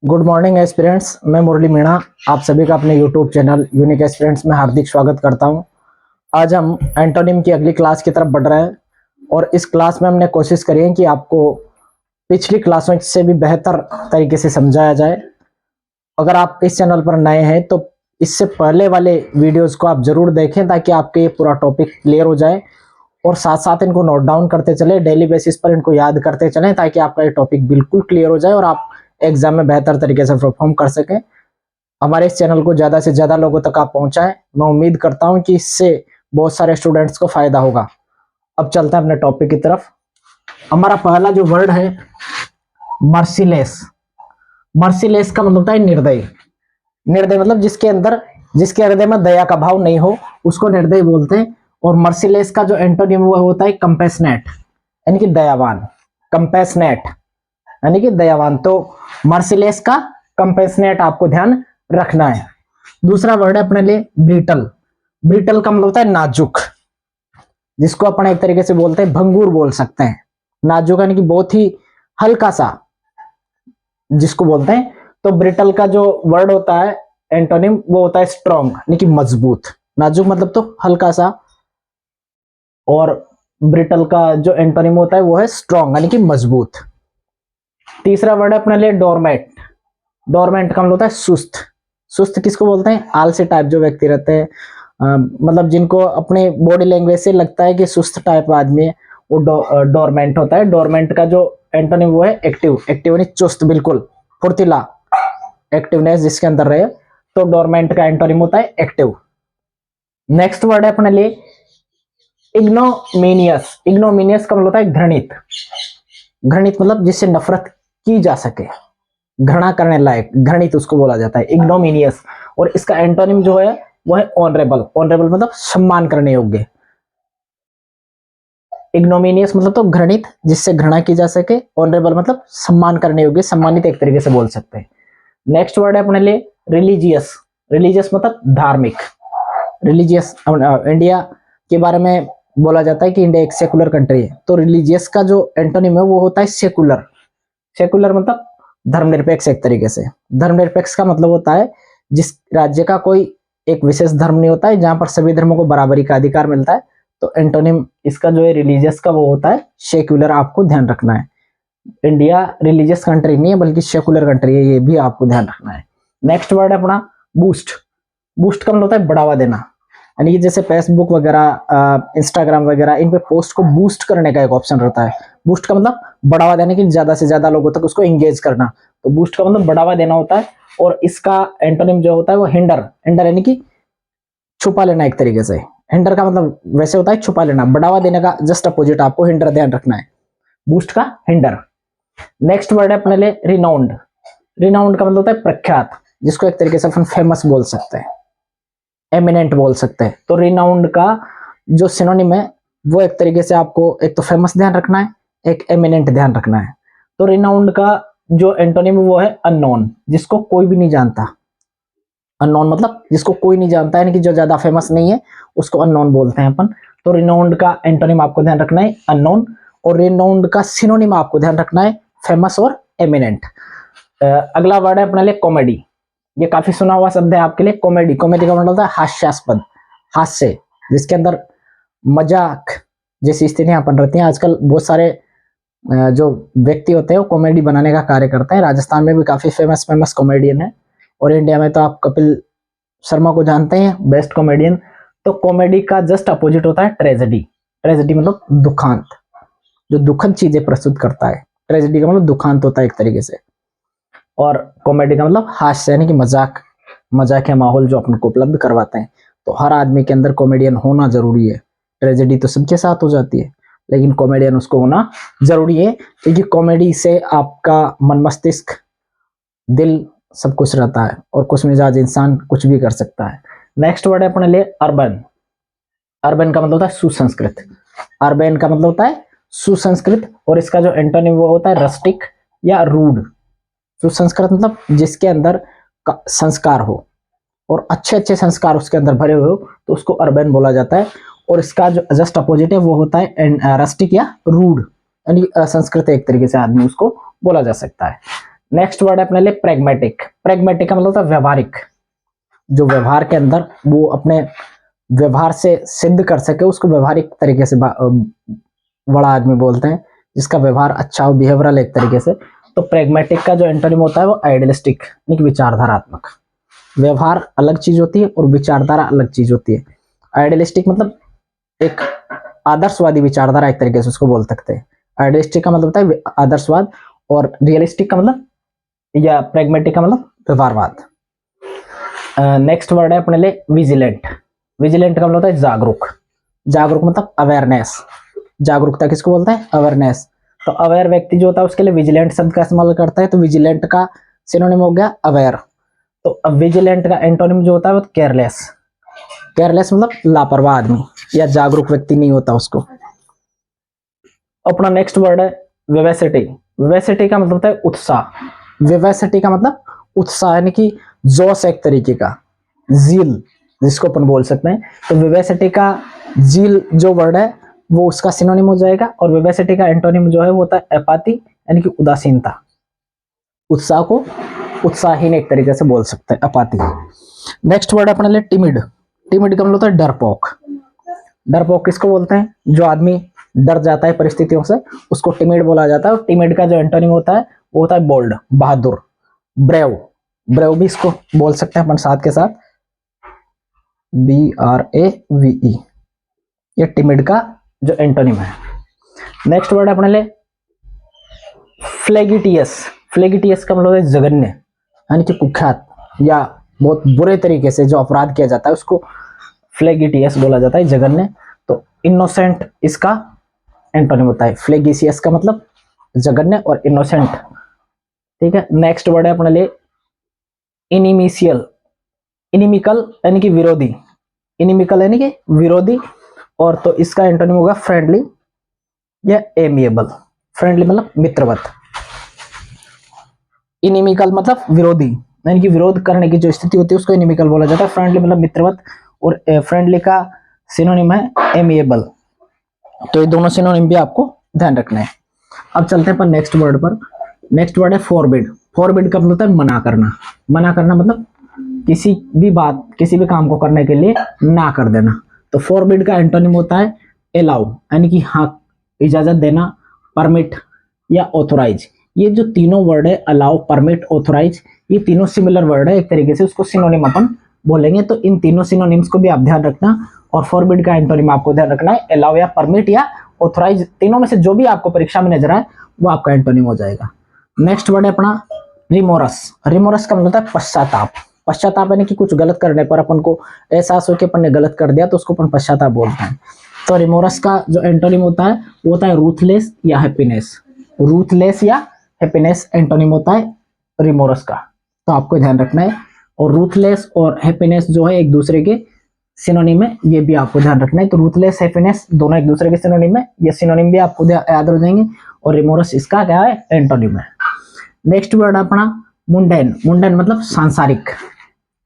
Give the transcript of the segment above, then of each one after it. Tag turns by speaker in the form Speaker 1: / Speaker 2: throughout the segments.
Speaker 1: Good morning aspirants. मैं मुरली मीणा आप सभी का अपने यूट्यूब चैनल यूनिक एस्पिरेंट्स में हार्दिक स्वागत करता हूं। आज हम एंटोनिम की अगली क्लास की तरफ बढ़ रहे हैं और इस क्लास में हमने कोशिश करी है कि आपको पिछली क्लासों से भी बेहतर तरीके से समझाया जाए। अगर आप इस चैनल पर नए हैं तो इससे पहले वाले वीडियोस को आप जरूर देखें ताकि आपके ये पूरा टॉपिक क्लियर हो जाए और साथ साथ इनको नोट डाउन करते चले, डेली बेसिस पर इनको याद करते चलें ताकि आपका ये टॉपिक बिल्कुल क्लियर हो जाए और आप एग्जाम में बेहतर तरीके से परफॉर्म कर सकें। हमारे इस चैनल को ज़्यादा से ज़्यादा लोगों तक आप पहुंचाएं। मैं उम्मीद करता हूं कि इससे बहुत सारे स्टूडेंट्स को फायदा होगा। अब चलते हैं अपने टॉपिक की तरफ। हमारा पहला जो वर्ड है मर्सीलेस। मर्सीलेस का मतलब होता है निर्दयी। निर्दय मतलब जिसके हृदय में दया का भाव नहीं हो उसको निर्दयी बोलते हैं। और मर्सीलेस का जो एंटोनिम वो होता है कंपैशनेट, यानी कि दयावान। कंपैशनेट यानी कि दयावान। तो मर्सीलेस का कंपैशनेट आपको ध्यान रखना है। दूसरा वर्ड है अपने लिए ब्रिटल। ब्रिटल का मतलब होता है नाजुक, जिसको अपन एक तरीके से बोलते हैं भंगुर बोल सकते हैं। नाजुक यानी कि बहुत ही हल्का सा जिसको बोलते हैं। तो ब्रिटल का जो वर्ड होता है एंटोनिम वो होता है स्ट्रॉन्ग यानी कि मजबूत। नाजुक मतलब तो हल्का सा, और ब्रिटल का जो एंटोनिम होता है वो है स्ट्रॉन्ग यानी कि मजबूत। तीसरा वर्ड है अपने लिए डोरमेट। डोरमेट का मतलब होता है सुस्त। सुस्त किसको बोलते हैं? आलसी टाइप जो व्यक्ति रहते हैं, मतलब जिनको अपने बॉडी लैंग्वेज से लगता है कि सुस्त टाइप आदमी है, वो डोरमेंट होता है। डोरमेंट का जो एंटोनिम वो है एक्टिव। एक्टिव यानी चुस्त, बिल्कुल फुर्तीला, एक्टिवनेस जिसके अंदर रहे, तो डोरमेंट का एंटोनिम होता है एक्टिव। नेक्स्ट वर्ड है अपने लिए इग्नोमिनियस। इग्नोमिनियस का मतलब होता है घृणित। घृणित मतलब जिससे नफरत की जा सके, घृणा करने लायक, घृणित उसको बोला जाता है इग्नोमिनियस। और इसका एंटोनिम जो है वो है ऑनरेबल। ऑनरेबल मतलब सम्मान करने योग्य। इग्नोमिनियस मतलब तो घृणित जिससे घृणा की जा सके, ऑनरेबल मतलब सम्मान करने योग्य, सम्मानित एक तरीके से बोल सकते हैं। नेक्स्ट वर्ड है अपने लिए रिलीजियस। रिलीजियस मतलब धार्मिक। रिलीजियस इंडिया के बारे में बोला जाता है कि इंडिया एक सेकुलर कंट्री है, तो रिलीजियस का जो एंटोनिम है वो होता है सेकुलर। सेकुलर मतलब धर्मनिरपेक्ष एक तरीके से। धर्मनिरपेक्ष का मतलब होता है जिस राज्य का कोई एक विशेष धर्म नहीं होता है, जहां पर सभी धर्मों को बराबरी का अधिकार मिलता है। तो एंटोनिम इसका जो है रिलीजियस का वो होता है सेक्युलर। आपको ध्यान रखना है, इंडिया रिलीजियस कंट्री नहीं है बल्कि सेकुलर कंट्री है, ये भी आपको ध्यान रखना है। नेक्स्ट वर्ड है अपना बूस्ट। बूस्ट का मतलब होता है बढ़ावा देना, यानी कि जैसे फेसबुक वगैरह, इंस्टाग्राम वगैरह, इन पे पोस्ट को बूस्ट करने का एक ऑप्शन रहता है। बूस्ट का मतलब बढ़ावा देने की, ज्यादा से ज्यादा लोगों तक उसको एंगेज करना। तो बूस्ट का मतलब बढ़ावा देना होता है। और इसका एंटोनिम जो होता है वो हिंडर। हिंडर यानी कि छुपा लेना एक तरीके से। हिंडर का मतलब वैसे होता है छुपा लेना, बढ़ावा देने का जस्ट अपोजिट आपको हिंडर ध्यान रखना है। बूस्ट का हिंडर। नेक्स्ट वर्ड है अपने लिए रिनाउंड। रिनाउंड का मतलब होता है प्रख्यात, जिसको एक तरीके से अपन फेमस बोल सकते हैं, एमिनेंट बोल सकते हैं। तो रिनाउंड का जो सिनोनिम है वो एक तरीके से आपको एक तो फेमस ध्यान रखना है, एक एमिनेंट ध्यान रखना है। तो रिनाउंड का जो एंटोनिम वो है अननोन, जिसको कोई भी नहीं जानता। अननोन मतलब जिसको कोई नहीं जानता, यानी कि जो ज्यादा फेमस नहीं है उसको अननोन बोलते हैं अपन। तो रिनाउंड का एंटोनिम आपको ध्यान रखना है अननोन, और रिनाउंड का सिनोनिम आपको ध्यान रखना है फेमस और एमिनेंट। अगला वर्ड है अपने लिए कॉमेडी। ये काफी सुना हुआ शब्द है आपके लिए कॉमेडी। कॉमेडी का मतलब होता है हास्यास्पद, हास्य, जिसके अंदर मजाक जैसी स्थितियां अपन रहती हैं। आजकल बहुत सारे जो व्यक्ति होते हैं वो कॉमेडी बनाने का कार्य करते हैं। राजस्थान में भी काफी फेमस फेमस कॉमेडियन है, और इंडिया में तो आप कपिल शर्मा को जानते हैं, बेस्ट कॉमेडियन। तो कॉमेडी का जस्ट अपोजिट होता है ट्रेजेडी। ट्रेजेडी मतलब दुखांत, जो दुखद चीजें प्रस्तुत करता है। ट्रेजेडी का मतलब दुखांत होता है एक तरीके से। और कॉमेडी का मतलब हास्य यानी कि मजाक, मजाक या माहौल जो अपन को उपलब्ध करवाते हैं। तो हर आदमी के अंदर कॉमेडियन होना जरूरी है। ट्रेजेडी तो सबके साथ हो जाती है, लेकिन कॉमेडियन उसको होना जरूरी है, क्योंकि कॉमेडी से आपका मन मस्तिष्क दिल सब कुछ रहता है, और कुछ मिजाज इंसान कुछ भी कर सकता है। नेक्स्ट वर्ड है अपने लिए अर्बन। अर्बन का मतलब होता है सुसंस्कृत। अर्बन का मतलब होता है सुसंस्कृत, और इसका जो एंटोनिम वो होता है रस्टिक या रूड। सुसंस्कृत मतलब जिसके अंदर संस्कार हो और अच्छे अच्छे संस्कार उसके अंदर भरे हुए हो, तो उसको अर्बन बोला जाता है। और इसका जो जस्ट अपोजिट है वो होता है रस्टिक या रूड, यानी असंस्कृत एक तरीके से आदमी उसको बोला जा सकता है। नेक्स्ट वर्ड है अपने लिए प्रेगमेटिक। प्रेगमेटिक का मतलब होता है व्यवहारिक, जो व्यवहार के अंदर वो अपने व्यवहार से सिद्ध कर सके उसको व्यवहारिक तरीके से बड़ा आदमी बोलते हैं, जिसका व्यवहार अच्छा हो, बिहेवियरल एक तरीके से। तो प्रेगमेटिक का जो एंटोनिम होता है वो आइडियलिस्टिक यानी कि विचारधारात्मक। व्यवहार अलग चीज होती है और विचारधारा अलग चीज होती है। आइडियलिस्टिक मतलब एक आदर्शवादी विचारधारा एक तरीके से उसको बोल सकते हैं। आइडियलिस्टिक का मतलब होता है आदर्शवाद, और रियलिस्टिक का मतलब या प्रेगमेटिक का मतलब व्यवहारवाद। नेक्स्ट वर्ड है अपने लिए विजिलेंट। विजिलेंट का मतलब होता है जागरूक। जागरूक मतलब अवेयरनेस। जागरूकता किसको बोलते हैं? अवेयरनेस। तो अवेयर व्यक्ति जो होता है उसके लिए विजिलेंट शब्द का इस्तेमाल करता है। तो विजिलेंट का सिनोनिम हो गया अवेयर। तो अब विजिलेंट का एंटोनिम जो होता है वो केयरलेस। केयरलेस मतलब लापरवाह आदमी या जागरूक व्यक्ति नहीं होता उसको। अपना नेक्स्ट वर्ड है विवेसिटी। विवेसिटी का मतलब होता है उत्साह। विवेसिटी का मतलब उत्साह यानी कि जोश एक तरीके का, जील जिसको अपन बोल सकते हैं। तो विवेसिटी का जील जो वर्ड है वो उसका सिनोनिम हो जाएगा। और विवेसिटी का एंटोनिम जो है वो होता है एपाथी यानी कि उदासीनता। उत्साह को उत्साहहीन एक तरीके से बोल सकते हैं, अपाती। नेक्स्ट वर्ड अपने लिए टिमिड। टिमिड का मतलब होता है डरपोक। डरपोक किसको बोलते हैं? जो आदमी डर जाता है परिस्थितियों से उसको टिमिड बोला जाता है। और टिमिड का जो एंटोनिम होता है वो होता है बोल्ड, बहादुर। ब्रेव, ब्रेव भी इसको बोल सकते हैं अपन साथ के साथ, BRAVE। ये टिमिड का जो एंटोनिम है। नेक्स्ट वर्ड अपने लिए फ्लेगिटियस। फ्लेगिटियस का मतलब है जघन्य यानी कि कुख्यात या बहुत बुरे तरीके से जो अपराध किया जाता है उसको फ्लेगिटियस बोला जाता है, जघन्य। तो इनोसेंट इसका एंटोनिम होता है। फ्लेगिसियस का मतलब जघन्य और इनोसेंट। ठीक है। नेक्स्ट वर्ड है अपने लिए इनिमिशियल। इनिमिकल यानी कि विरोधी। इनिमिकल यानी कि विरोधी। और तो इसका एंटोनिम होगा फ्रेंडली या एमिएबल। फ्रेंडली मतलब मित्रवत, इनिमिकल मतलब विरोधी यानी कि विरोध करने की जो स्थिति होती है उसको इनिमिकल बोला जाता है। फ्रेंडली मतलब मित्रवत, और फ्रेंडली का सिनोनिम है एमिएबल। तो ये दोनों सिनोनिम भी आपको ध्यान रखना है। अब चलते हैं अपन नेक्स्ट वर्ड पर। नेक्स्ट वर्ड है फॉरबिड। फॉरबिड का मतलब होता है मना करना। मना करना मतलब किसी भी बात, किसी भी काम को करने के लिए ना कर देना। तो फॉरबिड का एंटोनिम होता है अलाउ यानी कि हाँ, इजाजत देना, परमिट या ऑथोराइज। ये जो तीनों वर्ड है अलाउ, परमिट, ऑथोराइज, ये तीनों सिमिलर वर्ड है एक तरीके से, उसको सिनोनिम अपन बोलेंगे। तो इन तीनों सिनोनिम्स को भी आप ध्यान रखना। और फॉरबिड का एंटोनिम आपको ध्यान रखना है अलाउ या परमिट या ऑथोराइज। तीनों में से जो भी आपको परीक्षा में नजर आए वो आपका एंटोनिम हो जाएगा। नेक्स्ट वर्ड है अपना रिमोरस। रिमोरस का मतलब होता है पश्चाताप। पश्चाताप यानी कि कुछ गलत करने पर अपन को एहसास हो कि अपन ने गलत कर दिया तो उसको अपन पश्चाताप बोलते हैं। तो रिमोरस का जो एंटोनिम होता है वो होता है रूथलेस या हैप्पीनेस। रूथलेस या हैप्पीनेस एंटोनिम होता है रिमोरस का, तो आपको ध्यान रखना है। और रूथलेस और हैप्पीनेस जो है एक दूसरे के सिनोनिम है, ये भी आपको ध्यान रखना है। तो रूथलेस हैप्पीनेस दोनों एक दूसरे के सिनोनिम है, ये सिनोनिम भी आपको याद हो जाएंगे। और रिमोरस इसका क्या है? एंटोनिम है। नेक्स्ट वर्ड अपना मुंडेन। मुंडेन मतलब सांसारिक,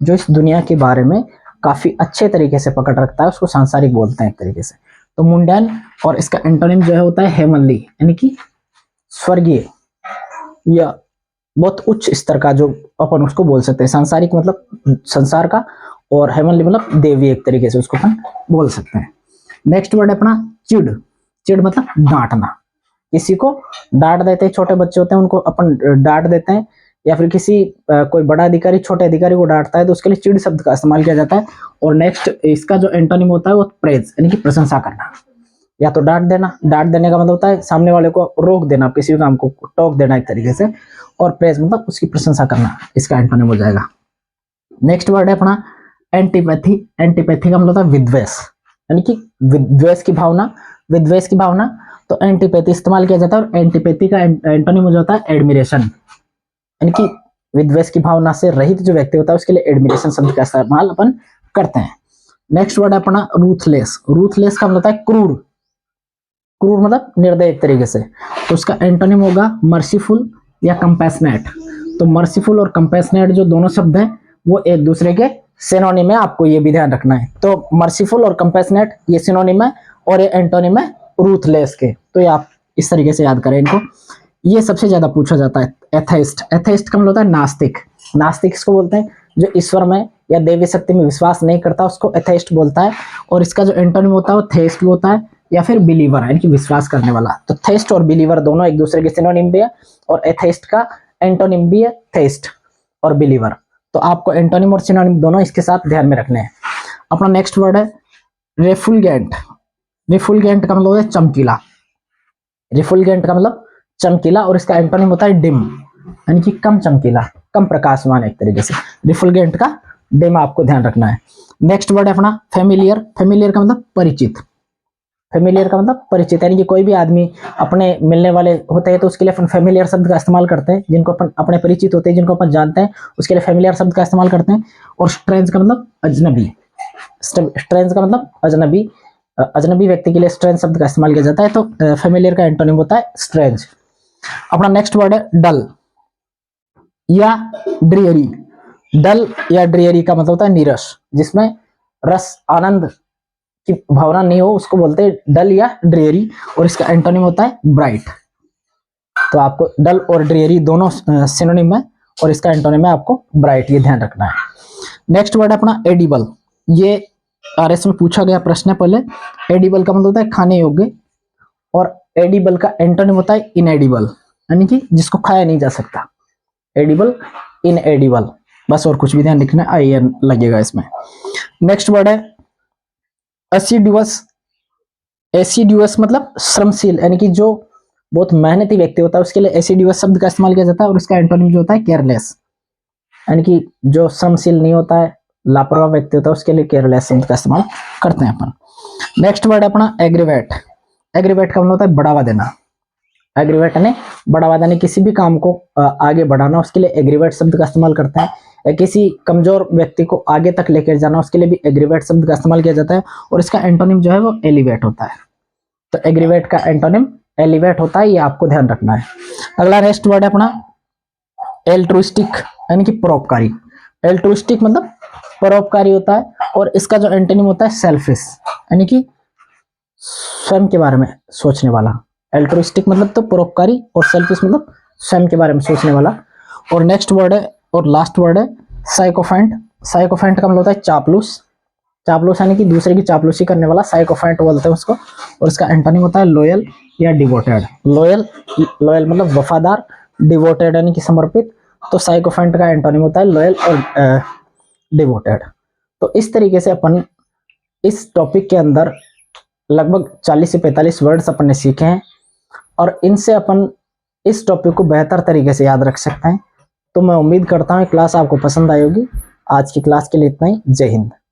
Speaker 1: जो इस दुनिया के बारे में काफी अच्छे तरीके से पकड़ रखता है उसको सांसारिक बोलते हैं एक तरीके से। तो मुंडेन, और इसका एंटोनिम जो है होता है हेवनली यानी कि स्वर्गीय या बहुत उच्च स्तर का, जो अपन उसको बोल सकते हैं। सांसारिक मतलब संसार का, और हेवनली मतलब देवी एक तरीके से उसको अपन बोल सकते हैं। नेक्स्ट वर्ड है अपना चिड़। चिड़ मतलब डांटना। किसी को डांट देते हैं, छोटे बच्चे होते हैं उनको अपन डांट देते हैं, या फिर किसी कोई बड़ा अधिकारी छोटे अधिकारी को डांटता है तो उसके लिए चिड़ शब्द का इस्तेमाल किया जाता है। और नेक्स्ट इसका जो एंटोनिम होता है वो प्रेज यानी कि प्रशंसा करना। या तो डांट देना, डांट देने का मतलब होता है सामने वाले को रोक देना, किसी भी काम को टोक देना एक तरीके से। और प्रेज मतलब उसकी प्रशंसा करना, इसका एंटोनिम हो जाएगा। नेक्स्ट वर्ड है अपना एंटीपैथी। एंटीपैथी का मतलब होता है विद्वेष यानी कि विद्वेष की भावना, विद्वेष की भावना। तो एंटीपैथी इस्तेमाल किया जाता है। और एंटीपैथी का एंटोनिम हो जाता है एडमिरेशन यानी कि विद्वेष की भावना से रहित जो व्यक्ति होता है उसके लिए एडमिरेशन शब्द का इस्तेमाल अपन करते हैं। नेक्स्ट वर्ड है अपना रूथलेस। रूथलेस का मतलब होता है क्रूर। क्रूर मतलब निर्दय एक तरीके से। तो उसका एंटोनिम होगा मर्सीफुल या कंपैशनेट। तो मर्सीफुल और कंपैशनेट जो दोनों शब्द हैं वो एक दूसरे के सिनोनिम है, आपको ये भी ध्यान रखना है। तो मर्सीफुल और कंपैशनेट ये सिनोनिम है, और ये एंटोनिम है रूथलेस के। तो ये आप इस तरीके से याद करें इनको। ये सबसे ज्यादा पूछा जाता है। एथेइस्ट, एथेइस्ट का मतलब होता है नास्तिक। नास्तिक इसको बोलते हैं जो ईश्वर में या देवी शक्ति में विश्वास नहीं करता, उसको एथेइस्ट बोलता है। और इसका जो एंटोनिम होता है वो थेइस्ट होता है या फिर बिलीवर है, यानी कि विश्वास करने वाला। तो थेइस्ट और बिलीवर दोनों एक दूसरे के सिनोनिम भी है, और एथेइस्ट का एंटोनिम भी है थेइस्ट और बिलीवर। तो आपको एंटोनिम और सिनोनिम दोनों इसके साथ ध्यान में रखने हैं। अपना नेक्स्ट वर्ड है रेफुलगेंट। रेफुलगेंट का मतलब है चमकीला। रेफुलगेंट का मतलब चमकीला, और इसका एंटोनिम होता है डिम, यानी कि कम चमकीला, कम प्रकाशमान एक तरीके से। रिफुलगेंट का डिम आपको ध्यान रखना है। नेक्स्ट वर्ड है अपना फेमिलियर। फेमिलियर का मतलब परिचित। फेमिलियर का मतलब परिचित, यानी कि कोई भी आदमी अपने मिलने वाले होते हैं तो उसके लिए अपन फेमिलियर शब्द का इस्तेमाल करते हैं। जिनको अपन अपने परिचित होते हैं, जिनको अपन जानते हैं, उसके लिए फेमिलियर शब्द का इस्तेमाल करते हैं। और स्ट्रेंज का मतलब अजनबी। स्ट्रेंज का मतलब अजनबी। अजनबी व्यक्ति के लिए स्ट्रेंज शब्द का इस्तेमाल किया जाता है। तो फेमिलियर का एंटोनिम होता है स्ट्रेंज। अपना नेक्स्ट वर्ड है डल या ड्रियरी। डल या ड्रियरी का मतलब होता है नीरस, जिसमें रस आनंद की भावना नहीं हो, उसको बोलते हैं डल या ड्रियरी। और इसका एंटोनिम होता है ब्राइट। तो आपको डल और ड्रियरी दोनों सिनोनिम है, और इसका एंटोनिम है आपको ब्राइट, ये ध्यान रखना है। नेक्स्ट वर्ड है अपना एडिबल। ये आरएस में पूछा गया प्रश्न है पहले। एडिबल का मतलब होता है खाने योग्य, और एडिबल का एंटोनिम होता है इनएडिबल, यानी कि जिसको खाया नहीं जा सकता। एडिबल, इनएडिबल, बस और कुछ भी ध्यान रखना, आई एन लगेगा इसमें। नेक्स्ट वर्ड है एसिडुअस। एसिडुअस मतलब श्रमशील, यानी कि जो बहुत मेहनती व्यक्ति होता है उसके लिए एसिडुअस शब्द का इस्तेमाल किया जाता है। और इसका एंटोनिम जो होता है केयरलेस, यानी कि जो श्रमशील नहीं होता है, लापरवाह व्यक्ति होता है, उसके लिए केयरलेस शब्द का इस्तेमाल करते हैं अपन। नेक्स्ट वर्ड है अपना एग्रीवेट। एग्रीवेट का मतलब होता है बढ़ावा देना। एग्रीवेट ने बढ़ावा देने, किसी भी काम को आगे बढ़ाना, उसके लिए एग्रीवेट शब्द का इस्तेमाल करते हैं। या किसी कमजोर व्यक्ति को आगे तक लेकर जाना, उसके लिए भी एग्रीवेट शब्द का इस्तेमाल किया जाता है। और इसका एंटोनिम जो है वो एलिवेट होता है। तो एग्रीवेट का एंटोनिम एलिवेट होता है, ये आपको ध्यान रखना है। अगला नेक्स्ट वर्ड है अपना एल्ट्रुइस्टिक, यानी कि परोपकारी। एल्ट्रुइस्टिक मतलब परोपकारी होता है, और इसका जो एंटोनिम होता है सेल्फिश, यानी कि स्वयं के बारे में सोचने वाला। एल्ट्रुइस्टिक मतलब तो परोपकारी, और सेल्फिश मतलब स्वयं के बारे में सोचने वाला। और नेक्स्ट वर्ड है और लास्ट वर्ड है साइकोफेंट। साइकोफेंट का मतलब होता है चापलूस। चापलूस यानी कि दूसरे की चापलूसी करने वाला, साइकोफेंट बोलते हैं उसको। और इसका एंटोनिम होता है लॉयल या डिवोटेड। लॉयल, लॉयल मतलब वफादार, डिवोटेड यानी कि समर्पित। तो साइकोफेंट का एंटोनिम होता है लॉयल और डिवोटेड। तो इस तरीके से अपन इस टॉपिक के अंदर लगभग 40 से 45 वर्ड्स अपन ने सीखे हैं, और इनसे अपन इस टॉपिक को बेहतर तरीके से याद रख सकते हैं। तो मैं उम्मीद करता हूँ क्लास आपको पसंद आई होगी। आज की क्लास के लिए इतना ही। जय हिंद।